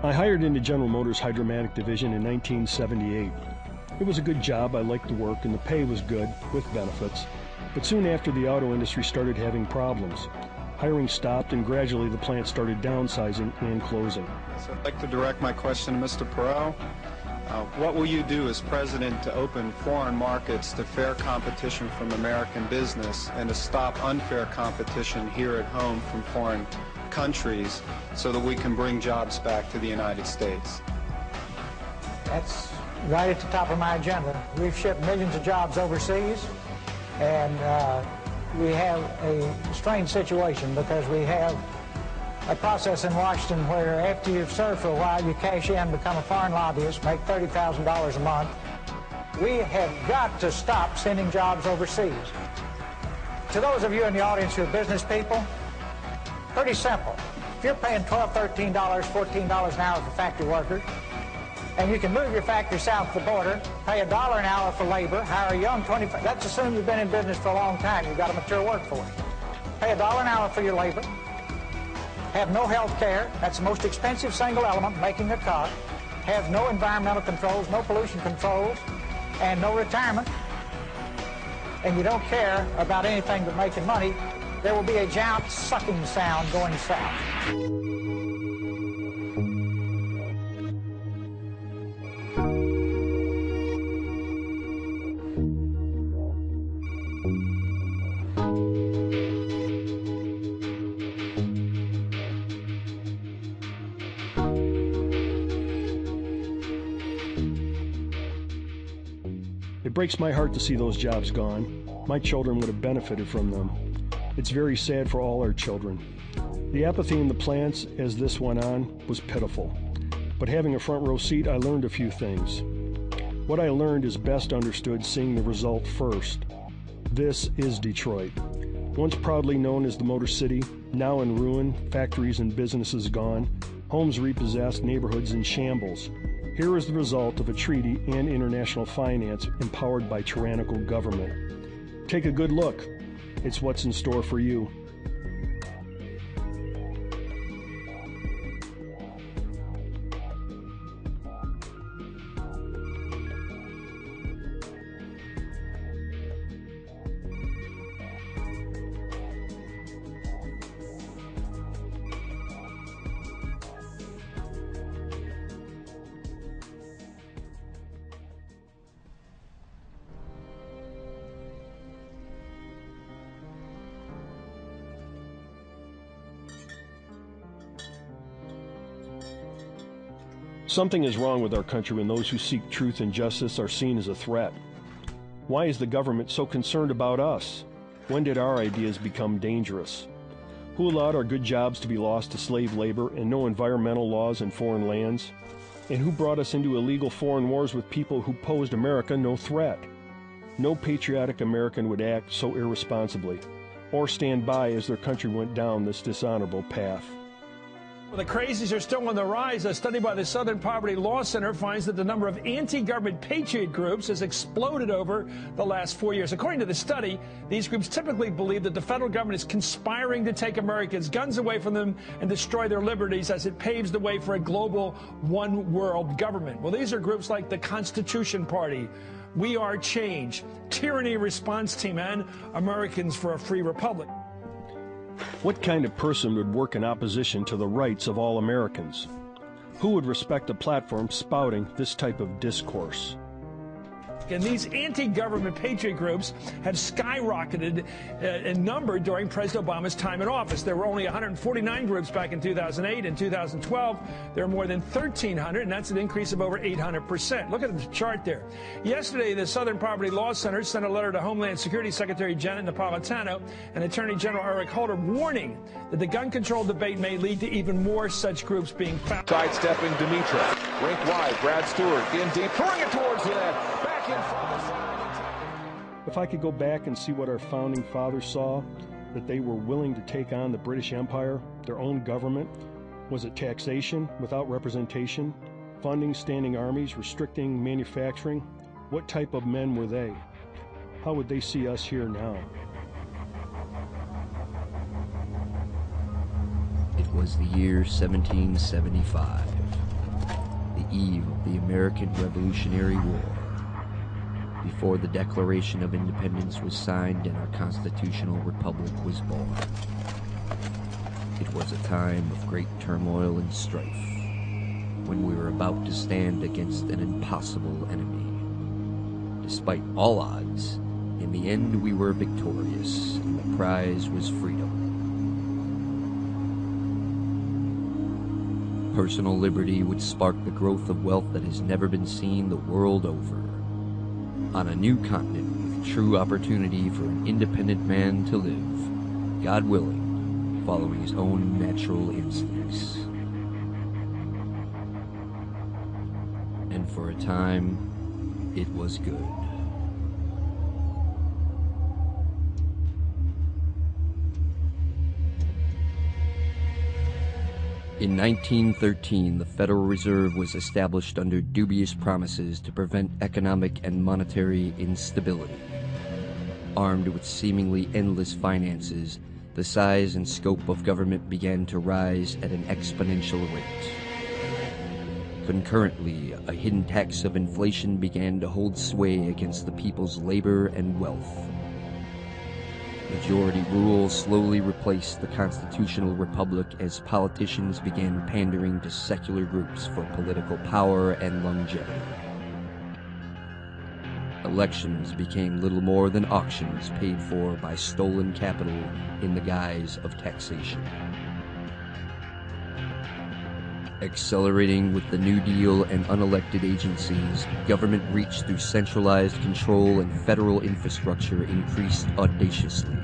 I hired into General Motors' Hydromatic Division in 1978. It was a good job, I liked the work, and the pay was good, with benefits. But soon after, the auto industry started having problems. Hiring stopped, and gradually the plant started downsizing and closing. So I'd like to direct my question to Mr. Perot. What will you do as president to open foreign markets to fair competition from American business and to stop unfair competition here at home from foreign countries so that we can bring jobs back to the United States? That's right at the top of my agenda. We've shipped millions of jobs overseas, and we have a strange situation because we have a process in Washington where after you've served for a while, you cash in, become a foreign lobbyist, make $30,000 a month. We have got to stop sending jobs overseas. To those of you in the audience who are business people, pretty simple. If you're paying $12, $13, $14 an hour for factory workers, and you can move your factory south of the border, pay $1 an hour for labor, hire a young 25, let's assume you've been in business for a long time, you've got a mature workforce. Pay $1 an hour for your labor, have no health care, that's the most expensive single element making a car, have no environmental controls, no pollution controls, and no retirement, and you don't care about anything but making money, there will be a giant sucking sound going south. It breaks my heart to see those jobs gone. My children would have benefited from them. It's very sad for all our children. The apathy in the plants as this went on was pitiful. But having a front row seat, I learned a few things. What I learned is best understood seeing the result first. This is Detroit. Once proudly known as the Motor City, now in ruin, factories and businesses gone, homes repossessed, neighborhoods in shambles. Here is the result of a treaty and international finance empowered by tyrannical government. Take a good look. It's what's in store for you. Something is wrong with our country when those who seek truth and justice are seen as a threat. Why is the government so concerned about us? When did our ideas become dangerous? Who allowed our good jobs to be lost to slave labor and no environmental laws in foreign lands? And who brought us into illegal foreign wars with people who posed America no threat? No patriotic American would act so irresponsibly, or stand by as their country went down this dishonorable path. Well, the crazies are still on the rise. A study by the Southern Poverty Law Center finds that the number of anti-government patriot groups has exploded over the last 4 years. According to the study, these groups typically believe that the federal government is conspiring to take Americans' guns away from them and destroy their liberties as it paves the way for a global one-world government. Well, these are groups like the Constitution Party, We Are Change, Tyranny Response Team, and Americans for a Free Republic. What kind of person would work in opposition to the rights of all Americans? Who would respect a platform spouting this type of discourse? And these anti-government patriot groups have skyrocketed in number during President Obama's time in office. There were only 149 groups back in 2008. In 2012, there were more than 1,300, and that's an increase of over 800%. Look at the chart there. Yesterday, the Southern Poverty Law Center sent a letter to Homeland Security Secretary Janet Napolitano and Attorney General Eric Holder warning that the gun control debate may lead to even more such groups being found. Sidestepping Dimitra. Rink wide. Brad Stewart in deep. Throwing it towards the net. If I could go back and see what our founding fathers saw, that they were willing to take on the British Empire, their own government, was it taxation without representation, funding standing armies, restricting manufacturing? What type of men were they? How would they see us here now? It was the year 1775. eve of the American Revolutionary War, before the Declaration of Independence was signed and our constitutional republic was born. It was a time of great turmoil and strife, when we were about to stand against an impossible enemy. Despite all odds, in the end we were victorious, and the prize was freedom. Personal liberty would spark the growth of wealth that has never been seen the world over. On a new continent with true opportunity for an independent man to live, God willing, following his own natural instincts. And for a time, it was good. In 1913, the Federal Reserve was established under dubious promises to prevent economic and monetary instability. Armed with seemingly endless finances, the size and scope of government began to rise at an exponential rate. Concurrently, a hidden tax of inflation began to hold sway against the people's labor and wealth. Majority rule slowly replaced the constitutional republic as politicians began pandering to secular groups for political power and longevity. Elections became little more than auctions paid for by stolen capital in the guise of taxation. Accelerating with the New Deal and unelected agencies, government reach through centralized control and federal infrastructure increased audaciously.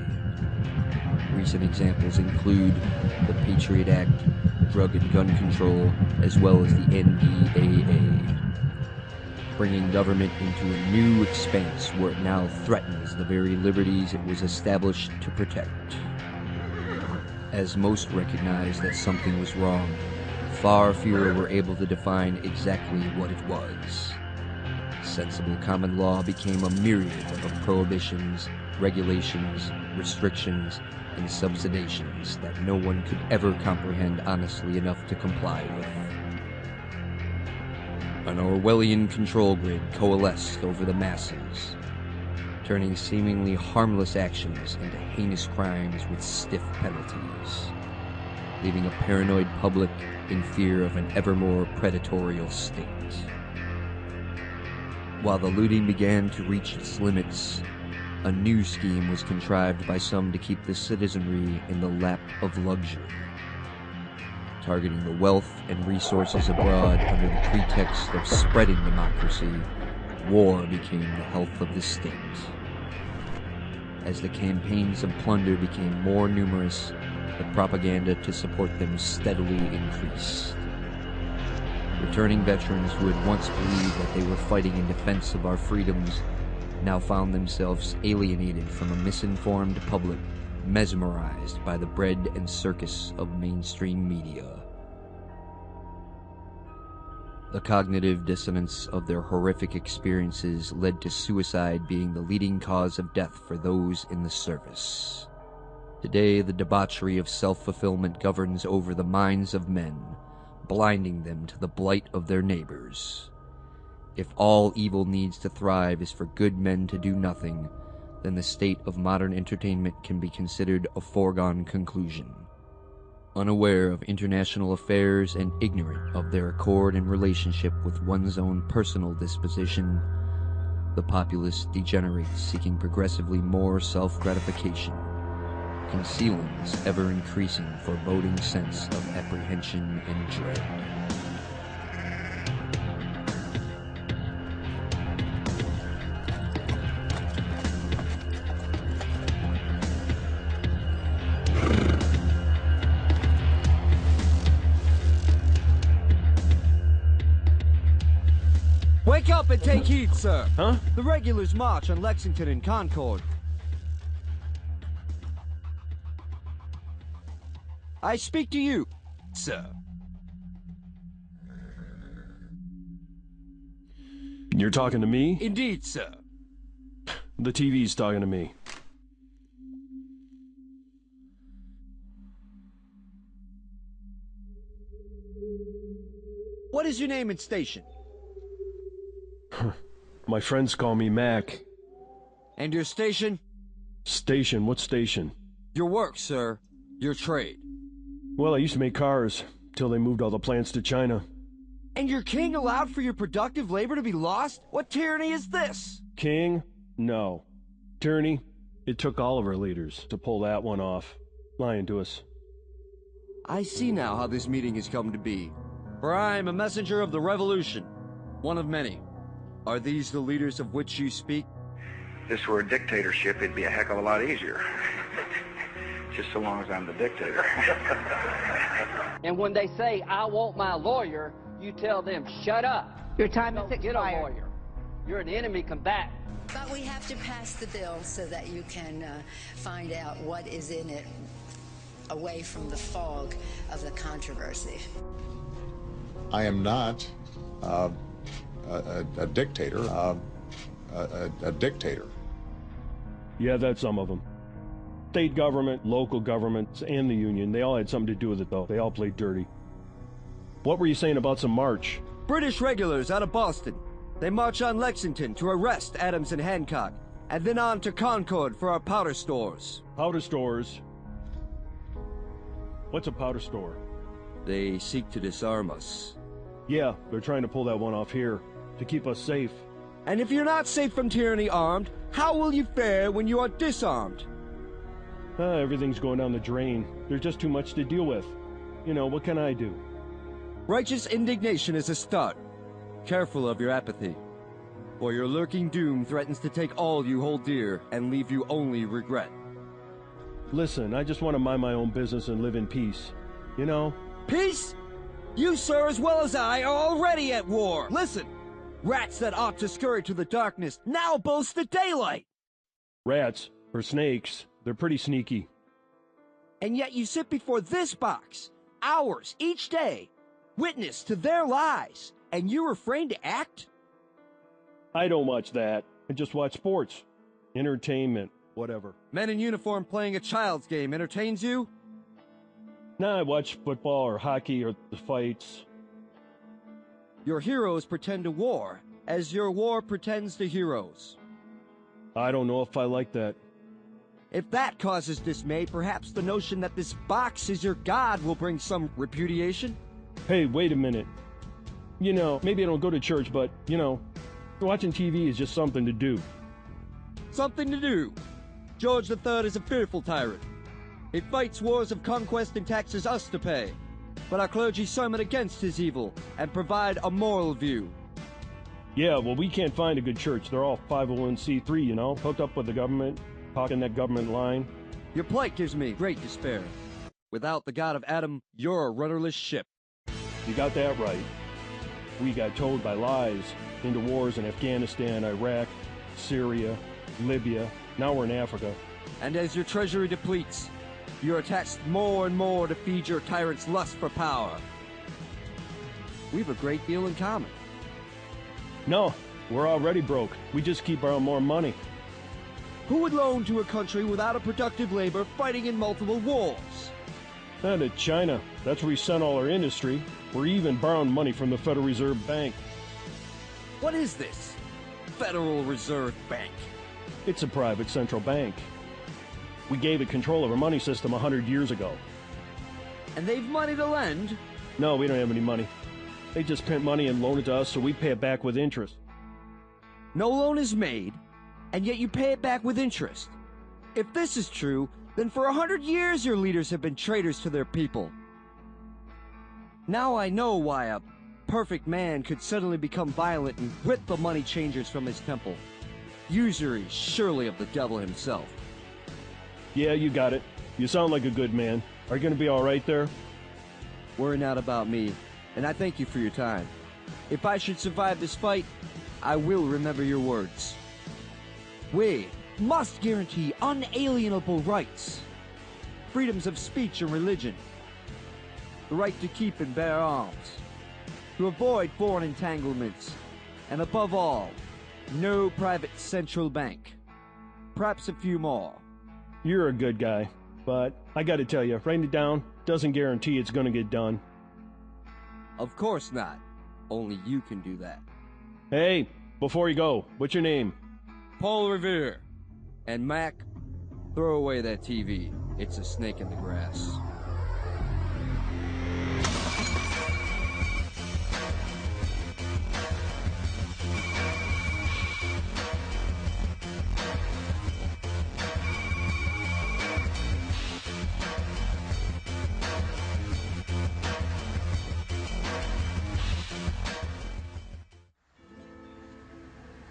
Recent examples include the Patriot Act, drug and gun control, as well as the NDAA, bringing government into a new expanse where it now threatens the very liberties it was established to protect. As most recognized that something was wrong, far fewer were able to define exactly what it was. Sensible common law became a myriad of prohibitions, regulations, restrictions, and subsidizations that no one could ever comprehend honestly enough to comply with. An Orwellian control grid coalesced over the masses, turning seemingly harmless actions into heinous crimes with stiff penalties, leaving a paranoid public in fear of an ever more predatory state. While the looting began to reach its limits, a new scheme was contrived by some to keep the citizenry in the lap of luxury. Targeting the wealth and resources abroad under the pretext of spreading democracy, war became the health of the state. As the campaigns of plunder became more numerous, the propaganda to support them steadily increased. Returning veterans who had once believed that they were fighting in defense of our freedoms now found themselves alienated from a misinformed public, mesmerized by the bread and circus of mainstream media. The cognitive dissonance of their horrific experiences led to suicide being the leading cause of death for those in the service. Today, the debauchery of self-fulfillment governs over the minds of men, blinding them to the blight of their neighbors. If all evil needs to thrive is for good men to do nothing, then the state of modern entertainment can be considered a foregone conclusion. Unaware of international affairs and ignorant of their accord and relationship with one's own personal disposition, the populace degenerates, seeking progressively more self-gratification, concealing this ever-increasing foreboding sense of apprehension and dread. Wake up and take heed, sir! Huh? The regulars march on Lexington and Concord. I speak to you, sir. You're talking to me? Indeed, sir. The TV's talking to me. What is is your name and station? My friends call me Mac. And your station? Station? What station? Your work, sir. Your trade. Well, I used to make cars, till they moved all the plants to China. And your king allowed for your productive labor to be lost? What tyranny is this? King? No. Tyranny? It took all of our leaders to pull that one off. Lying to us. I see now how this meeting has come to be. For I am a messenger of the revolution. One of many. Are these the leaders of which you speak? If this were a dictatorship, it'd be a heck of a lot easier. Just so long as I'm the dictator. And when they say, I want my lawyer, you tell them, shut up. Your time Don't is get a expired. lawyer. You're an enemy combatant. But we have to pass the bill so that you can find out what is in it away from the fog of the controversy. I am not a dictator. A dictator. Yeah, that's some of them. State government, local governments, and the union, they all had something to do with it, though. They all played dirty. What were you saying about some march? British regulars out of Boston. They march on Lexington to arrest Adams and Hancock, and then on to Concord for our powder stores. Powder stores? What's a powder store? They seek to disarm us. Yeah, they're trying to pull that one off here, to keep us safe. And if you're not safe from tyranny armed, how will you fare when you are disarmed? Everything's going down the drain. There's just too much to deal with. You know, what can I do? Righteous indignation is a start. Careful of your apathy, for your lurking doom threatens to take all you hold dear and leave you only regret. Listen, I just want to mind my own business and live in peace. You know? Peace? You, sir, as well as I, are already at war. Listen, rats that ought to scurry to the darkness now boast the daylight. Rats, or snakes, they're pretty sneaky. And yet you sit before this box, hours each day, witness to their lies, and you refrain to act? I don't watch that. I just watch sports. Entertainment, whatever. Men in uniform playing a child's game entertains you? Nah, I watch football or hockey or the fights. Your heroes pretend to war, as your war pretends to heroes. I don't know if I like that. If that causes dismay, perhaps the notion that this box is your god will bring some repudiation? Hey, wait a minute. You know, maybe I don't go to church, but, you know, watching TV is just something to do. Something to do. George III is a fearful tyrant. He fights wars of conquest and taxes us to pay. But our clergy sermon against his evil and provide a moral view. Yeah, well, we can't find a good church. They're all 501c3, you know, hooked up with the government, talking that government line. Your plight gives me great despair. Without the God of Adam, you're a rudderless ship. You got that right. We got told by lies into wars in Afghanistan, Iraq, Syria, Libya. Now we're in Africa. And as your treasury depletes, you're taxed more and more to feed your tyrant's lust for power. We've a great deal in common. No, we're already broke. We just keep borrowing more money. Who would loan to a country without a productive labor fighting in multiple wars? To China. That's where we sent all our industry. We're even borrowing money from the Federal Reserve Bank. What is this? Federal Reserve Bank? It's a private central bank. We gave it control of our money system 100 years ago. And they've money to lend? No, we don't have any money. They just print money and loan it to us, so we pay it back with interest. No loan is made, and yet you pay it back with interest. If this is true, then for 100 years your leaders have been traitors to their people. Now I know why a perfect man could suddenly become violent and rip the money changers from his temple. Usury surely of the devil himself. Yeah, you got it. You sound like a good man. Are you going to be all right there? Worry not about me, and I thank you for your time. If I should survive this fight, I will remember your words. We must guarantee unalienable rights, freedoms of speech and religion, the right to keep and bear arms, to avoid foreign entanglements, and above all, no private central bank. Perhaps a few more. You're a good guy, but I gotta tell you, writing it down doesn't guarantee it's gonna get done. Of course not. Only you can do that. Hey, before you go, what's your name? Paul Revere. And Mac, throw away that TV. It's a snake in the grass.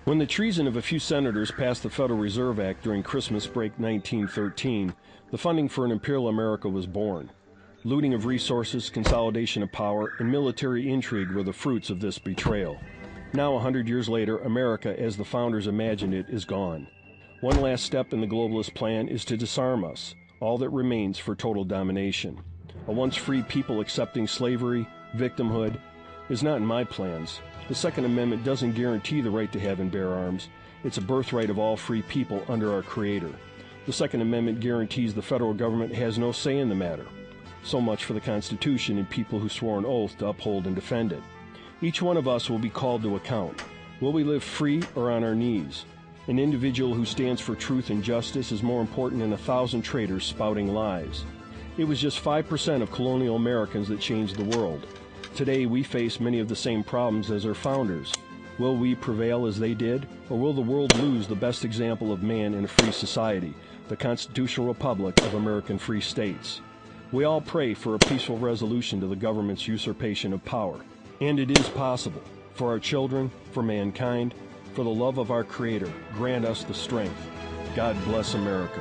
When the treason of a few senators passed the Federal Reserve Act during Christmas break 1913, the funding for an imperial America was born. Looting of resources, consolidation of power, and military intrigue were the fruits of this betrayal. Now, 100 years later, America, as the founders imagined it, is gone. One last step in the globalist plan is to disarm us, all that remains for total domination. A once free people accepting slavery, victimhood, is not in my plans. The Second Amendment doesn't guarantee the right to have and bear arms. It's a birthright of all free people under our Creator. The Second Amendment guarantees the federal government has no say in the matter. So much for the Constitution and people who swore an oath to uphold and defend it. Each one of us will be called to account. Will we live free or on our knees? An individual who stands for truth and justice is more important than 1,000 traitors spouting lies. It was just 5% of colonial Americans that changed the world. Today, we face many of the same problems as our founders. Will we prevail as they did, or will the world lose the best example of man in a free society, the constitutional republic of American free states? We all pray for a peaceful resolution to the government's usurpation of power. And it is possible. For our children, for mankind, for the love of our Creator, grant us the strength. God bless America.